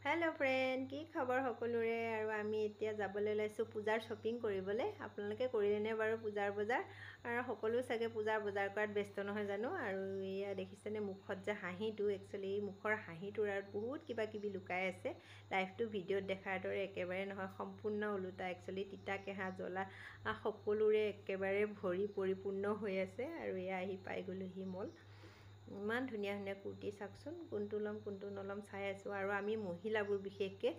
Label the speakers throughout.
Speaker 1: hello friend की खबर सकलोरे और आमी एतिया जाबले लाइছো पूजार शॉपिंग करिबले आपनालोके करिलेने बारो पूजार बजार और सकलो सागे पूजार बजार करात व्यस्त নহয় जानो और या देखिसेने मुखत जे हाहिटु एक्चुअली मुखर हाहिटुर आर बहुत किबा किबि लुकाय আছে लाइव भिडिओ देखार दरे एकेबारे নহয় सम्पूर्ण उलुटा एक्चुअली तिता केहा जला सकलोरे एकेबारे भरि परिपूर्ण হৈ আছে और या आহি पाइ गलोहि मल ইমান ধুনিয়া ধুনিয়া কুৰ্তি চাকচোন কোনটো লম কোনটো নলম চাই আছো আৰু আমি মহিলাবোৰ বিশেষকে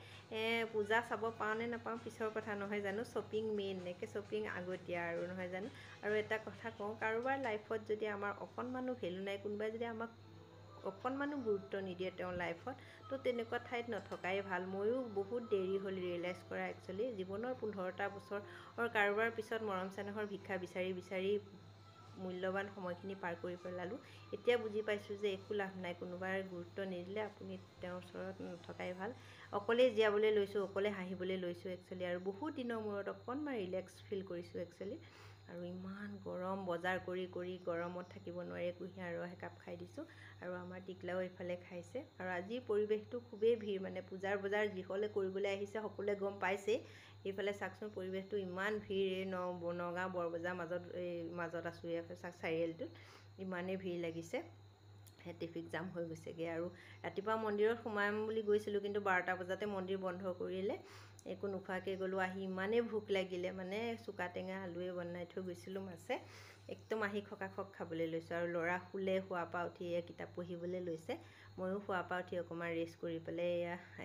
Speaker 1: পূজা চাব পাও নে নাপাও পিছৰ কথা নহয় জানো শপিং মেইন নেকে শপিং আগতিয়া আৰু নহয় জানো আৰু এটা কথা কওঁ কাৰোবাৰ লাইফত যদি আমাৰ অকণমানো ভ্যালু নাই কোনোবাই যদি আমাক অকণমানো গুৰুত্ব নিদিয়ে তেওঁৰ লাইফত তো তেনেকুৱা ঠাইত নথকাই ভাল ময়ো বহুত দেৰি হ'ল ৰিয়েলাইজ কৰা একচুয়ালি জীৱনৰ 15টা বছৰ কাৰোবাৰ পিছত মৰম চেনেহৰ ভিক্ষা বিচাৰি বিচাৰি মূল্যবান সময়খিনি পাৰ কৰি পেলালো এতিয়া বুজি পাইছো যে একো লাভ নাই কোনোবাৰ গুৰুত্ব নিদিলে আপুনি তেওঁৰ ওচৰত নথকাই ভাল অকলে জিয়াবলৈ লৈছো অকলে হাঁহিবলৈ লৈছো একচুয়ালি আৰু বহুত দিনৰ মূৰত অকণমান ৰিলেক্স ফিল কৰিছো একচুয়ালি আৰু ইমান গৰম বজাৰ কৰি কৰি গৰমত থাকিব নোৱাৰে কুহিয়াৰ ৰস একাপ খাই দিছো আৰু আমাৰ টিকলাও ইফালে খাইছে আৰু আজি পৰিবেশটো খুবেই ভিৰ মানে পূজাৰ বজাৰ যিহলে কৰিবলৈ আহিছে সকলোৱে গম পাইছে এইফালে চাকচোন পৰিবেশটো ইমান ভিৰ নগাঁও বৰবজাৰ মাজত আছো চাৰিআলিটো ইমানে ভিৰ লাগিছে ট্ৰেফিক জাম হৈ গৈছেগে আৰু ৰাতিপুৱা মন্দিৰত সোমাম বুলি গৈছিলো কিন্তু 12টা বজাতে মন্দিৰ বন্ধ কৰিলে একো নোখোৱাকে গলো আহি ইমানে ভোক লাগিলে মানে চুকা টেঙা আলুৱে বনাই থৈ গৈছিলো মাছে একদম আহি খকাখক খাবলৈ লৈছো আৰু লৰা খুলে খোৱা পা উঠি কিতাপ পঢ়িবলৈ লৈছে ময়ো খোৱা পা উঠি অকমান ৰেষ্ট কৰি পেলাই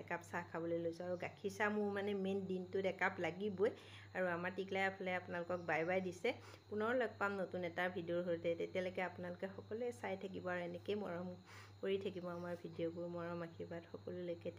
Speaker 1: একাপ চাহ খাবলৈ লৈছো আৰু গাখীৰ চাহ মোৰ মানে মেইন দিনটোত একাপ লাগিবই আৰু আমাৰ টিকলাই আফলে আপোনালোকক বাই বাই দিছে পুনৰ লগ পাম নতুন এটা ভিডিওৰ সৈতে তেতিয়ালৈকে আপোনালোকে সকলোৱে চাই থাকিব আৰু এনেকৈ মৰম কৰি থাকিব আমাৰ ভিডিওবোৰ মৰম আশীৰ্বাদ সকলোলৈকে